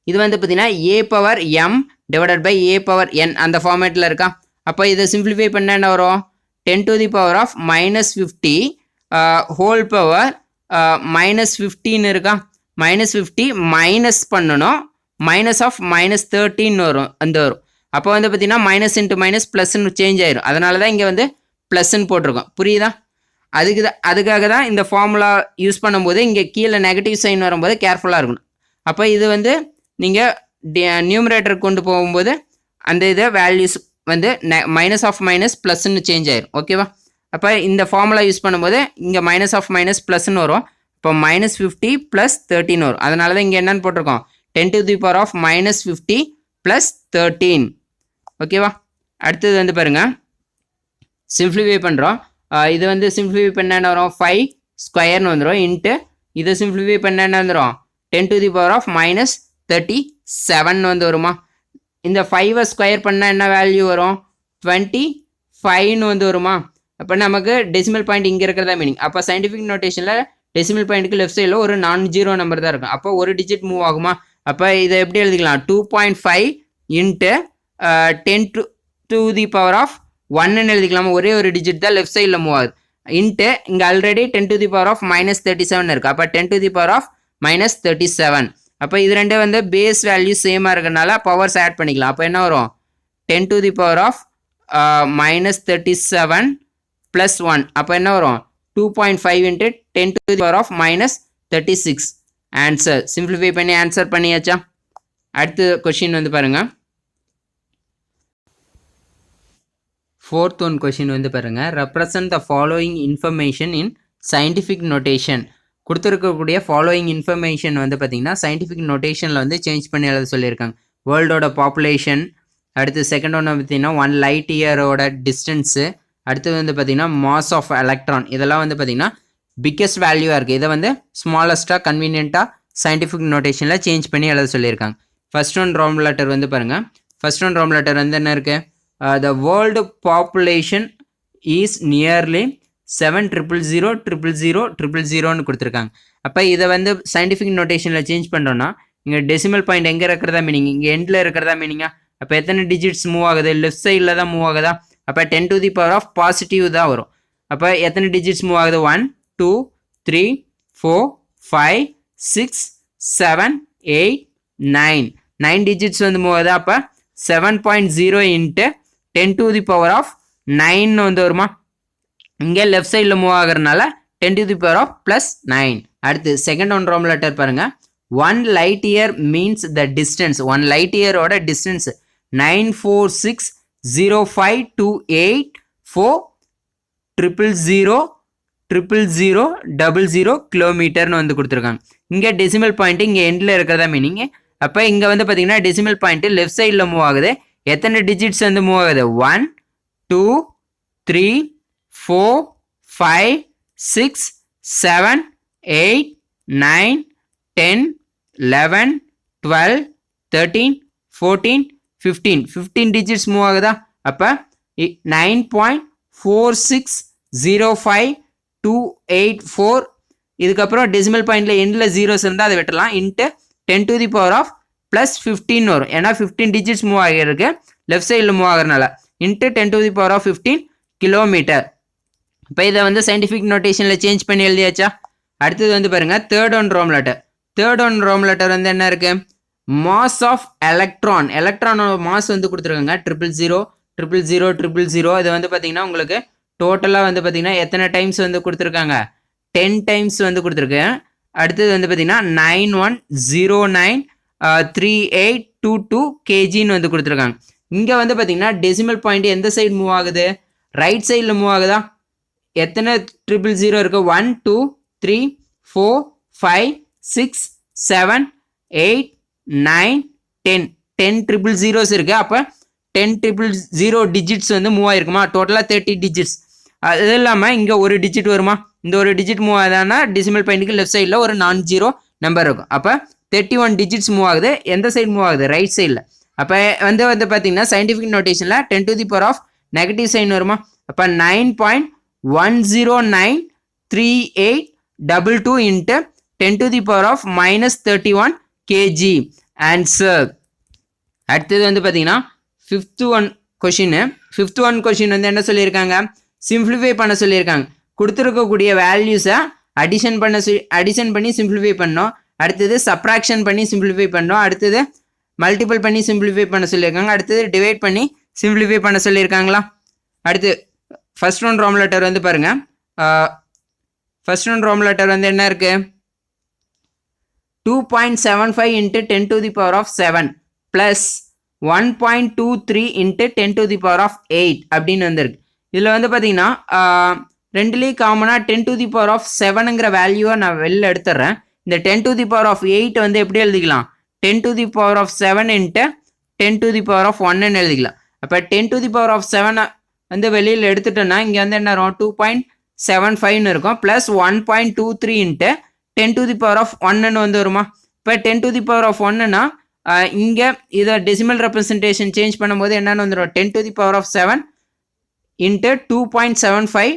இது வந்து பார்த்தீங்கன்னா a power m divided by a power n அந்த ஃபார்மேட்டில் இருக்கா. அப்போ இதை சிம்பிளிஃபை பண்ணால் என்ன வரும்? 10 to the power of -50 whole power -15 இருக்கா, -50 மைனஸ் பண்ணணும், மைனஸ் ஆஃப் -13 வரும் வரும். அப்போ வந்து பார்த்தீங்கன்னா மைனஸ் இன்ட்டு மைனஸ் ப்ளஸ்ன்னு சேஞ்ச் ஆயிரும். அதனால தான் இங்கே வந்து ப்ளஸ்ன்னு போட்டிருக்கோம். புரியுதா? அதுக்காக தான் இந்த ஃபார்முலா யூஸ் பண்ணும்போது இங்கே கீழே நெகட்டிவ் சைன் வரும்போது கேர்ஃபுல்லாக இருக்கணும். அப்போ இது வந்து நீங்கள் நியூமரேட்டர் கொண்டு போகும்போது அந்த இதை வேல்யூஸ் வந்து மைனஸ் ஆஃப் மைனஸ் ப்ளஸ்ன்னு சேஞ்ச் ஆயிரும். ஓகேவா? அப்போ இந்த ஃபார்முலா யூஸ் பண்ணும்போது இங்கே மைனஸ் ஆஃப் மைனஸ் ப்ளஸ்ன்னு வரும். இப்போ -50 + 13 வரும். அதனால தான் இங்கே என்னன்னு போட்டிருக்கோம், 10⁻⁻50 + 13. ஓகேவா? அடுத்தது வந்து பாருங்கள், சிம்ப்ளிஃபை பண்ணுறோம். இது வந்து சிம்ப்ளிஃபை பண்ண என்ன வரும், 5 ஸ்கொயர்னு வந்துடும். இன்ட்டு இதை சிம்ப்ளிஃபை பண்ண என்ன வந்துடும், 10⁻−37 வந்து வருமா. இந்த 5 ஸ்கொயர் பண்ணால் என்ன வேல்யூ வரும், 25 வந்து வருமா. அப்போ நமக்கு டெசிமல் பாயிண்ட் இங்கே இருக்கிறதா மீனிங். அப்போ சயின்டிஃபிக் நோட்டேஷனில் டெசிமல் பாயிண்ட்டுக்கு லெஃப்ட் சைடில் ஒரு 0 நம்பர் தான் இருக்கும். அப்போ ஒரு டிஜிட் மூவ் ஆகுமா. அப்போ இதை எப்படி எழுதிக்கலாம், 2.5 இன்ட்டு 10⁻1 எழுதிக்கலாமா. ஒரே ஒரு டிஜிட் தான் லெஃப்ட் சைடில் மூவ் ஆகுது. இன்ட்டு இங்கே ஆல்ரெடி 10⁻−37 இருக்குது. அப்போ 10⁻−37. அப்போ இது ரெண்டே வந்து பேஸ் வேல்யூ சேமாக இருக்கிறனால பவர்ஸ் ஆட் பண்ணிக்கலாம். அப்போ என்ன வரும், 10⁻−37 + 1. அப்போ என்ன வரும், 2.5 இன்ட்டு 10⁻−36. ஆன்சர் சிம்பிளிஃபை பண்ணி ஆன்சர் பண்ணியாச்சா. அடுத்த கொஷின் வந்து பாருங்கள், 4th one கொஷின் வந்து பாருங்கள், represent the following information in scientific notation. கொடுத்துருக்கக்கூடிய ஃபாலோயிங் இன்ஃபர்மேஷன் வந்து பார்த்திங்கன்னா சயின்டிஃபிக் நோட்டேஷனில் வந்து சேஞ்ச் பண்ணி எழுத சொல்லியிருக்காங்க. வேர்ல்டோட பாப்புலேஷன், அடுத்து செகண்ட் ஒன்று பார்த்திங்கன்னா 1 லைட் இயரோட டிஸ்டன்ஸு, அடுத்தது வந்து பார்த்திங்கன்னா மாஸ் ஆஃப் எலக்ட்ரான். இதெல்லாம் வந்து பார்த்திங்கன்னா பிக்கெஸ்ட் வேல்யூவாக இருக்குது. இதை வந்து ஸ்மாலஸ்ட்டாக கன்வீனியண்ட்டாக சயின்டிஃபிக் நோட்டேஷனில் சேஞ்ச் பண்ணி எழுத சொல்லியிருக்காங்க. ஃபர்ஸ்ட் ஒன் ரோம் லெட்டர் வந்து பாருங்கள், ஃபர்ஸ்ட் ஒன் ரோம் லெட்டர் வந்து என்ன இருக்குது, the world population is nearly 7,000,000,000,000 கொடுத்துருக்காங்க. அப்போ இதை வந்து சயின்டிஃபிக் நோட்டேஷனில் சேஞ்ச் பண்ணுறோன்னா இங்கே டெசிமல் பாயிண்ட் எங்கே இருக்கிறதா மீனிங், இங்கே எண்டில் இருக்கிறதா மீனிங்கா. அப்போ எத்தனை டிஜிட்ஸ் மூவ் ஆகுது, லெஃப்ட் சைடில் தான் மூவ் ஆகுதா. அப்போ 10⁻⁻+ தான் வரும். அப்போ எத்தனை டிஜிட்ஸ் மூவ் ஆகுது, 1 2 3 4 5 6 7 8 9 டிஜிட்ஸ் வந்து மூவ் ஆகுது. அப்போ 7.0 இன்ட்டு 10⁻9 வந்து வருமா. இங்கே லெஃப்ட் சைடில் மூவ் ஆகிறதுனால 10⁻+9. அடுத்து செகண்ட் ஒன் ரோம் லெட்டர் பாருங்கள், 1 light year means the distance. 1 light இயரோட டிஸ்டன்ஸ் 946052840000000 கிலோமீட்டர்னு வந்து கொடுத்துருக்காங்க. இங்கே டெசிமல் பாயிண்ட் இங்கே எண்டில் இருக்கிறதா மீனிங். அப்போ இங்கே வந்து பார்த்தீங்கன்னா டெசிமல் பாயிண்ட் லெஃப்ட் சைடில் மூவ் ஆகுது. எத்தனை டிஜிட்ஸ் வந்து மூவ் ஆகுது, 1 2 3 4 5 6 7 8 9 10 11 12 13 14 15 டிஜிட்ஸ் மூவ் ஆகுதா. அப்போ 9.4605284000. இதுக்கப்புறம் டெசிமல் பாயிண்டில் எண்டில் ஜீரோஸ் இருந்தால் அதை விட்டுலாம். இன்ட்டு 10⁻+15 வரும். ஏன்னா 15 டிஜிட்ஸ் மூவ் ஆகிருக்கு லெஃப்ட் சைடில் மூவ் ஆகிறதுனால. Into 10⁻15 kilometre. இப்போ இதை வந்து சயின்டிஃபிக் நோட்டேஷனில் சேஞ்ச் பண்ணி எழுதியாச்சா. அடுத்தது வந்து பாருங்கள், third one roman letter. Third one roman letter வந்து என்ன இருக்குது, மாஸ் ஆஃப் எலக்ட்ரான். எலக்ட்ரானோட மாஸ் வந்து கொடுத்துருக்காங்க 000000000. இது வந்து பார்த்தீங்கன்னா உங்களுக்கு டோட்டலாக வந்து பார்த்தீங்கன்னா எத்தனை டைம்ஸ் வந்து கொடுத்துருக்காங்க, 10 டைம்ஸ் வந்து கொடுத்துருக்கு. அடுத்தது வந்து பார்த்தீங்கன்னா 91093822 kgன்னு வந்து கொடுத்துருக்காங்க. இங்கே வந்து பார்த்தீங்கன்னா டெசிமல் பாயிண்ட் எந்த சைடு மூவ் ஆகுது, ரைட் சைடில் மூவ் ஆகுதா. எத்தனை 000 இருக்குது, 1 2 3 4 5 6 7 8 9 10 10 இருக்குது. அப்போ 10 டிஜிட்ஸ் வந்து மூவ் ஆகிருக்குமா. டோட்டலாக 30 டிஜிட்ஸ். அது இல்லாமல் இங்கே ஒரு டிஜிட் வருமா. இந்த ஒரு டிஜிட் மூவ் ஆகுதுன்னா டெசிமல் பாயிண்ட்டுக்கு லெஃப்ட் சைடில் ஒரு 0 நம்பர் இருக்கும். அப்போ 31 டிஜிட்ஸ் மூவ் ஆகுது. எந்த சைடு மூவ் ஆகுது, ரைட் சைடில். அப்போ வந்து பார்த்தீங்கன்னா சயின்டிஃபிக் நோட்டேஷனில் 10⁻⁻⁻ சைன் வருமா. அப்போ 9.1093822 இன்ட்டு 10⁻⁻31 kg. ஆன்சர். அடுத்தது வந்து பார்த்தீங்கன்னா ஃபிஃப்த் ஒன் கொஷின் வந்து என்ன சொல்லியிருக்காங்க, சிம்பிளிஃபை பண்ண சொல்லியிருக்காங்க. கொடுத்துருக்கக்கூடிய வேல்யூஸை அடிஷன் பண்ணி சிம்பிளிஃபை பண்ணோம். அடுத்தது சப்ராக்ஷன் பண்ணி சிம்பிளிஃபை பண்ணோம். அடுத்தது மல்டிபிள் பண்ணி சிம்பிளிஃபை பண்ண சொல்லியிருக்காங்க. அடுத்தது டிவைட் பண்ணி சிம்பிளிஃபை பண்ண சொல்லியிருக்காங்களா. அடுத்து ஃபர்ஸ்ட் ஒன் ரோம் லெட்டர் வந்து பாருங்கள். ஃபர்ஸ்ட் ஒன் ரோம் லெட்டர் வந்து என்ன இருக்குது, 2.75 into 10 to the power of 7 plus 1.23 into 10 to the power of 8 அப்படின்னு வந்துருக்கு. இதில் வந்து பார்த்தீங்கன்னா ரெண்டுலேயும் காமனாக 10 to the power of 7ங்கிற வேல்யூவை நான் வெளில எடுத்துடுறேன். இந்த 10 to the power of 8 வந்து எப்படி எழுதிக்கலாம், 10 to the power of 7 into 10 to the power of 1ன்னு எழுதிக்கலாம். அப்போ 10 to the power of 7 வந்து வெளியில் எடுத்துட்டோன்னா இங்கே வந்து என்ன வரும், 2.75ன்னு இருக்கும் plus 1.23 into 10 to the power of 1ன்னு வந்து வருமா. இப்போ 10 to the power of 1ன்னா இங்கே இதை டெசிமல் ரெப்ரசன்டேஷன் சேஞ்ச் பண்ணும்போது என்னென்னு வந்துடும், 10 to the power of 7 into 2.75.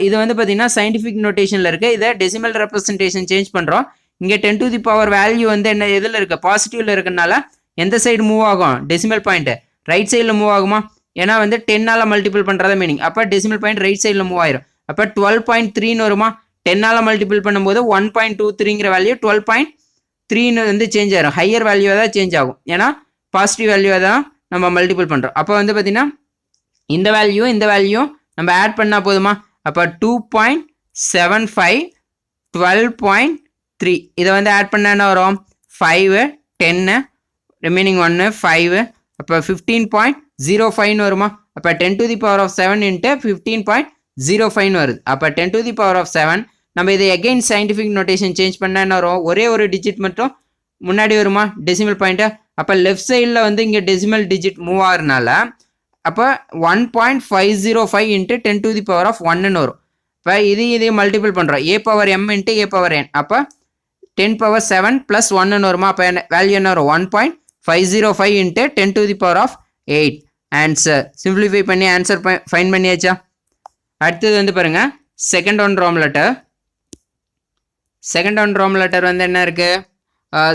இது வந்து பார்த்தீங்கன்னா சயின்டிஃபிக் நோட்டேஷனில் இருக்குது. இதை டெசிமல் ரெப்ரசன்டேஷன் சேஞ்ச் பண்ணுறோம். இங்கே 10 to the power வேல்யூ வந்து என்ன எதில் இருக்குது, பாசிட்டிவில் இருக்கிறதுனால எந்த சைடு மூவ் ஆகும், டெசிமல் பாயிண்ட்டு ரைட் சைடில் மூவ் ஆகுமா. ஏன்னா வந்து 10ஆல் மல்டிபிள் பண்ணுறதா மீனிங். அப்போ டெசிமல் பாயிண்ட் ரைட் சைடில் மூவ் ஆயிரும். அப்போ 12.3ன்னு வருமா. 10ஆல் மல்டிபிள் பண்ணும்போது 1.23ங்கிற வேல்யூ 12.3ன்னு வந்து சேஞ்ச் ஆகிரும். ஹையர் வேல்யூவாக தான் சேஞ்ச் ஆகும். ஏன்னா பாசிட்டிவ் வேல்யூவாக தான் நம்ம மல்டிபிள் பண்ணுறோம். அப்போ வந்து பார்த்திங்கன்னா இந்த வேல்யூ நம்ம ஆட் பண்ணால் போதுமா. அப்போ 2.75 12.3 இதை வந்து ஆட் பண்ண என்ன வரும், 5 10 ரிமைனிங் 1 5 அப்போ 15.05ன்னு வருமா. அப்போ 10 to the power of 7 into 15.05ன்னு வருது. அப்போ 10 to the power of 7 நம்ம இதை எகெயின் சயின்டிஃபிக் நோட்டேஷன் சேஞ்ச் பண்ணால் என்ன வரும், ஒரே ஒரு டிஜிட் மட்டும் முன்னாடி வருமா டெசிமல் பாயிண்ட்டு. அப்போ லெஃப்ட் சைடில் வந்து இங்கே டெசிமல் டிஜிட் மூவ் ஆகிறதுனால அப்போ 1.505 into 10 to the power of 1ன்னு வரும். இப்போ இதையும் மல்டிபிள் பண்ணுறோம், a power m into a power n. அப்போ 10 power 7 plus 1ன்னு வருமா. அப்போ வேல்யூ என்ன வரும், 1.505 into 10 to the power of 8. Answer simplify பண்ணி ஆன்சர் ஃபைன் பண்ணியாச்சா. அடுத்தது வந்து பாருங்கள் second one roman letter. Second one roman letter வந்து என்ன இருக்குது,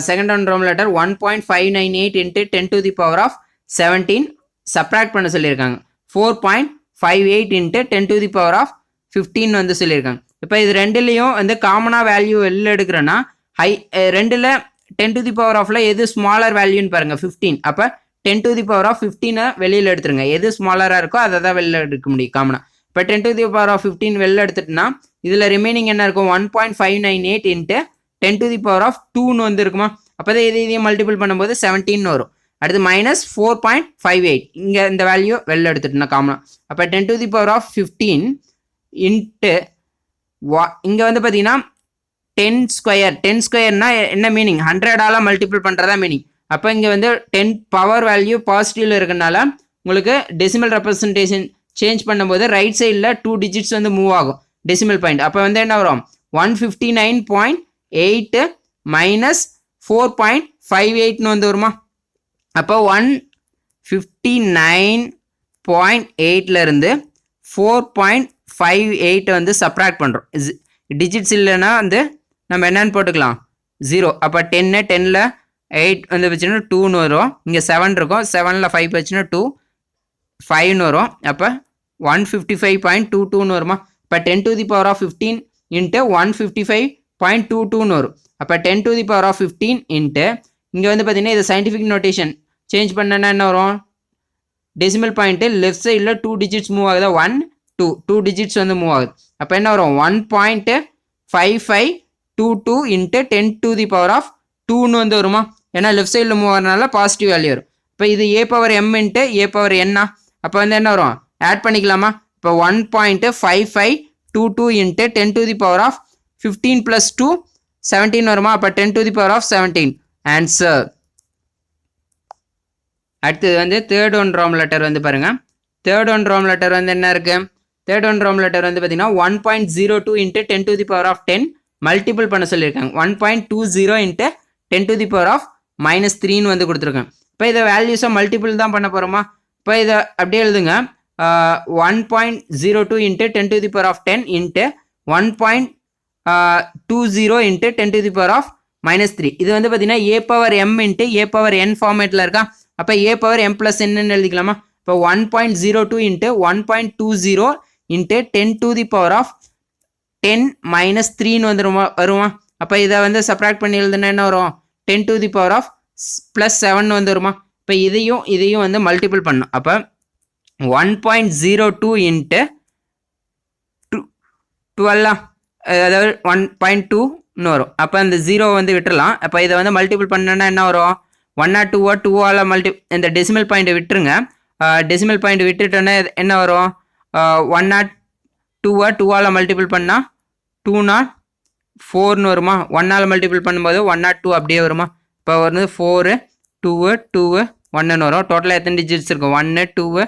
second one roman letter 1.598 into 10 to the power of 17 subtract பண்ண சொல்லியிருக்காங்க. 4.58 into 10 to the power of 15 வந்து சொல்லியிருக்காங்க. இப்போ இது ரெண்டுலேயும் வந்து காமனாக வேல்யூ வெளில எடுக்கிறோன்னா ரெண்டில் 10 to the power ஆஃப்ல எது ஸ்மாலர் வேல்யூன்னு பாருங்கள் 15. அப்போ 10 to the power of 15 வெளியில் எடுத்துருங்க. எது ஸ்மாலராக இருக்கோ அதை தான் வெளில எடுக்க முடியும் காமனாக. இப்போ 10 to the power of 15 வெளில எடுத்துட்டுனா இதில் ரிமைனிங் என்ன இருக்கும், 1.598 into 10 to the power of 2ன்னு வந்து இருக்குமா. அப்போ தான் இதையும் மல்டிபிள் பண்ணும்போது 17 வரும். அடுத்து மைனஸ் 4.58 இங்கே இந்த வேல்யூ வெளில எடுத்துட்டுனா காமனாக. அப்போ 10 to the power of 15 into இங்கே வந்து பார்த்தீங்கன்னா 10 ஸ்கொயர். 10 ஸ்கொயர்னா என்ன மீனிங், 100ஆல் மல்டிபிள் பண்ணுறதா மீனிங். அப்போ இங்கே வந்து 10 பவர் வேல்யூ பாசிட்டிவில் இருக்கிறனால உங்களுக்கு டெசிமல் ரெப்ரசன்டேஷன் சேஞ்ச் பண்ணும்போது ரைட் சைடில் 2 டிஜிட்ஸ் வந்து மூவ் ஆகும் டெசிமல் பாயிண்ட். அப்போ வந்து என்ன வரும், 159.8 மைனஸ் 4.58ன்னு வந்து வருமா. அப்போ 159.8லேருந்து 4.58 வந்து சப்ராக்ட் பண்ணுறோம். டிஜிட்ஸ் இல்லைன்னா வந்து நம்ம என்னன்னு போட்டுக்கலாம் 0. அப்போ 10ல் 8 வந்து வச்சுன்னா 2ன்னு வரும். இங்கே 7 இருக்கும், 7ல் 5 வச்சுன்னா 2 5ன்னு வரும். அப்போ 155.22ன்னு வருமா. இப்போ 10 to the power of 15 into 155.22ன்னு வரும். அப்போ 10 to the power of 15 into இங்கே வந்து பார்த்தீங்கன்னா இது சயின்டிஃபிக் நோட்டேஷன் சேஞ்ச் பண்ணனா என்ன வரும், டெசிமல் பாயிண்ட்டு லெஃப்ட் சைடில் 2 டிஜிட்ஸ் மூவ் ஆகுதா, 1 2 டிஜிட்ஸ் வந்து மூவ் ஆகுது. அப்போ என்ன வரும், 1.5522 into 10 to the power of 2ன்னு வந்து வருமா. ஏன்னா லெஃப்ட் சைடில் மூவ் ஆகிறதுனால பாசிட்டிவ் வேல்யூ வரும். இப்போ இது a power m into a power n-ஆ. அப்போ வந்து என்ன வரும், ஆட் பண்ணிக்கலாமா. இப்போ 1.5522 into 10 to the power of 15 + 2 17 வருமா. அப்போ 10 to the power of 17 answer. அடுத்தது வந்து தேர்ட் ஒன் ரோம் லெட்டர் வந்து பாருங்கள். தேர்ட் ஒன் ரோம் லெட்டர் வந்து என்ன இருக்குது, தேர்ட் ஒன் ரோம் லெட்டர் வந்து பார்த்தீங்கன்னா 1.02 into 10 to the power of 10 multiple பண்ண சொல்லியிருக்காங்க. 1.20 into 10 to the power of -3ன்னு வந்து கொடுத்துருக்காங்க. இப்போ இதை வேல்யூஸை மல்டிபிள் தான் பண்ண போகிறோமா. இப்போ இதை அப்படியே எழுதுங்க, 1.02 into 10 to the power of 10 into 1.20 into 10 to the power of -3. இது வந்து பார்த்தீங்கன்னா a power m into a power n ஃபார்மேட்டில் இருக்கா. அப்போ a power m + n எழுதிக்கலாமா. இப்போ 1.02 into 1.20 into 10 to the power of 10 minus 3ன்னு வருமா அப்போ இதை வந்து சப்ராக்ட் பண்ணி எழுதுனா என்ன வரும் 10 to the power of plus 7 வந்து வருமா இப்போ இதையும் வந்து மல்டிபிள் பண்ணும் அப்போ 1.02 இன்ட்டு 12 அதாவது 1.2ன்னு வரும் அப்போ அந்த 0 வந்து விட்டுறலாம் அப்போ இதை வந்து மல்டிபிள் பண்ணனா என்ன வரும் 102 2ஆல் இந்த டெசிமல் பாயிண்ட்டை விட்டுருங்க டெசிமல் பாயிண்ட் விட்டுட்டோன்னா என்ன வரும் 102 2ஆல் மல்டிபிள் பண்ணால் 204ன்னு வருமா 1ஆல் மல்டிபிள் பண்ணும்போது 102 அப்படியே வருமா இப்போ வந்து 4 2 1ன்னு வரும் டோட்டலாக எத்தனை டிஜிட்ஸ் இருக்கும் 1 2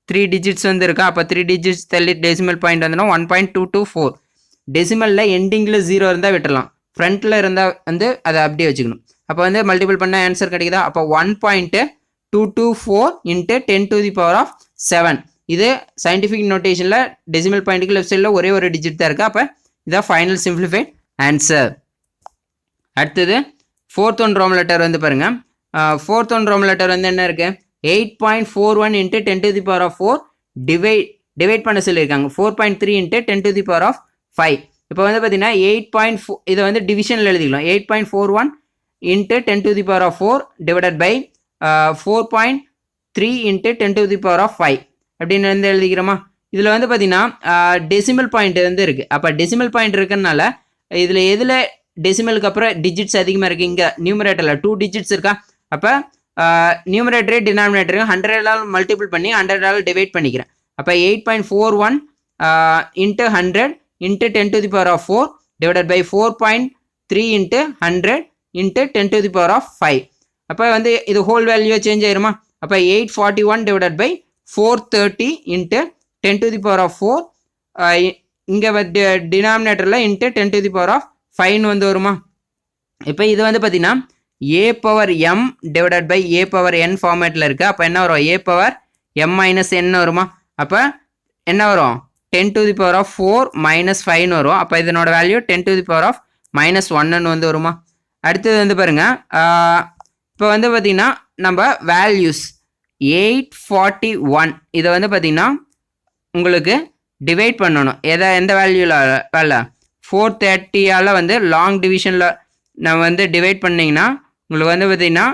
3 டிஜிட்ஸ் வந்து இருக்கா அப்போ 3 டிஜிட்ஸ் தள்ளி டெசிமல் பாயிண்ட் வந்துன்னா 1.224 டெசிமலில் எண்டிங்கில் 0 இருந்தால் விட்டுடலாம் ஃப்ரண்ட்டில் இருந்தால் வந்து அதை அப்படியே வச்சுக்கணும் அப்போ வந்து மல்டிபிள் பண்ண ஆன்சர் கிடைக்குதா அப்போ 1.224 into 10 to the power of 7 இது சயின்டிஃபிக் நோட்டேஷனில் டெசிமல் பாயிண்ட்டுக்கு லெஃப்ட் சைடில் ஒரே ஒரு டிஜிட் தான் இருக்குது அப்போ இதான் ஃபைனல் சிம்பிளிஃபைட் ஆன்சர் அடுத்தது 4th ஒன் ரோம் லெட்டர் வந்து பாருங்கள் 4th ஒன் ரோம் லெட்டர் வந்து என்ன இருக்குது 8.41 into 10 to the power of 4 divide பண்ண சொல்லியிருக்காங்க 4.3 into 10 to the power of 5 இப்போ வந்து பார்த்தீங்கன்னா 8.4 இதை வந்து டிவிஷனில் எழுதிக்கலாம் 8.41 into 10 to the power of 4 divided by 4.3 into 10 to the power of 5 அப்படின்னு வந்து எழுதிக்கிறோமா இதில் வந்து பார்த்தீங்கன்னா டெசிமல் பாயிண்ட் வந்து இருக்குது அப்போ டெசிமல் பாயிண்ட் இருக்குனால இதில் எதில் டெசிமலுக்கு அப்புறம் டிஜிட்ஸ் அதிகமாக இருக்குது இங்கே நியூமரேட்டரில் 2 டிஜிட்ஸ் இருக்கா அப்போ நியூமரேட்டரே டினாமினேட்டரையும் 100ஆல் மல்டிபிள் பண்ணி 100ஆல் டிவைட் பண்ணிக்கிறேன் அப்போ 8.41 into 100 into 10 to the power of 4 divided by 4.3 into 100 into 10 to the power of 5 அப்போ வந்து இது ஹோல் வேல்யூ சேஞ்ச் ஆயிருமா அப்போ 841 divided by 430 into 10 to the power of 4 இங்கே டினாமினேட்டரில் into 10 to the power of 5ன்னு வந்து வருமா இப்போ இது வந்து பார்த்தீங்கன்னா a power m divided by a power n ஃபார்மேட்டில் இருக்குது அப்போ என்ன வரும் a power m minus n வருமா அப்போ என்ன வரும் 10 to the power of 4 minus 5ன்னு வரும் அப்போ இதனோட value 10 to the power of minus 1ன்னு வந்து வருமா அடுத்தது வந்து பாருங்கள் இப்போ வந்து பார்த்திங்கன்னா நம்ம வேல்யூஸ் 841 இதை வந்து பார்த்திங்கன்னா உங்களுக்கு டிவைட் பண்ணணும் எந்த வேல்யூவில் 430ஆல் வந்து லாங் டிவிஷனில் நம்ம வந்து டிவைட் பண்ணிங்கன்னா உங்களுக்கு வந்து பார்த்திங்கன்னா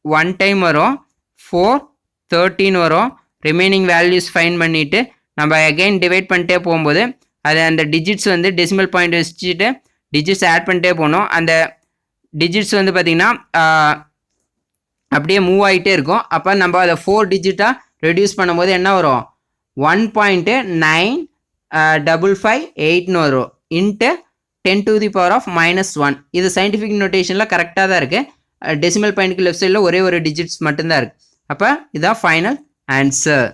1 டைம் வரும் 413 வரும் ரிமைனிங் வேல்யூஸ் ஃபைன் பண்ணிவிட்டு நம்ம அகைன் டிவைட் பண்ணிட்டே போகும்போது அது அந்த டிஜிட்ஸ் வந்து டெசிமல் பாயிண்ட் வச்சுட்டு டிஜிட்ஸ் ஆட் பண்ணிட்டே போகணும் அந்த டிஜிட்ஸ் வந்து பார்த்திங்கன்னா அப்படியே மூவ் ஆகிட்டே இருக்கும் அப்போ நம்ம அதை 4 டிஜிட்டாக ரெடியூஸ் பண்ணும்போது என்ன வரும் 1.9558ன்னு வரும் into 10 to the power of minus 1 இது சயின்டிஃபிக் நோட்டேஷனில் கரெக்டாக தான் இருக்குது டெசிமல் பாயிண்ட்டுக்கு லெஃப்ட் சைடில் ஒரே ஒரு டிஜிட்ஸ் மட்டும்தான் இருக்குது அப்போ இதுதான் ஃபைனல் ஆன்சர்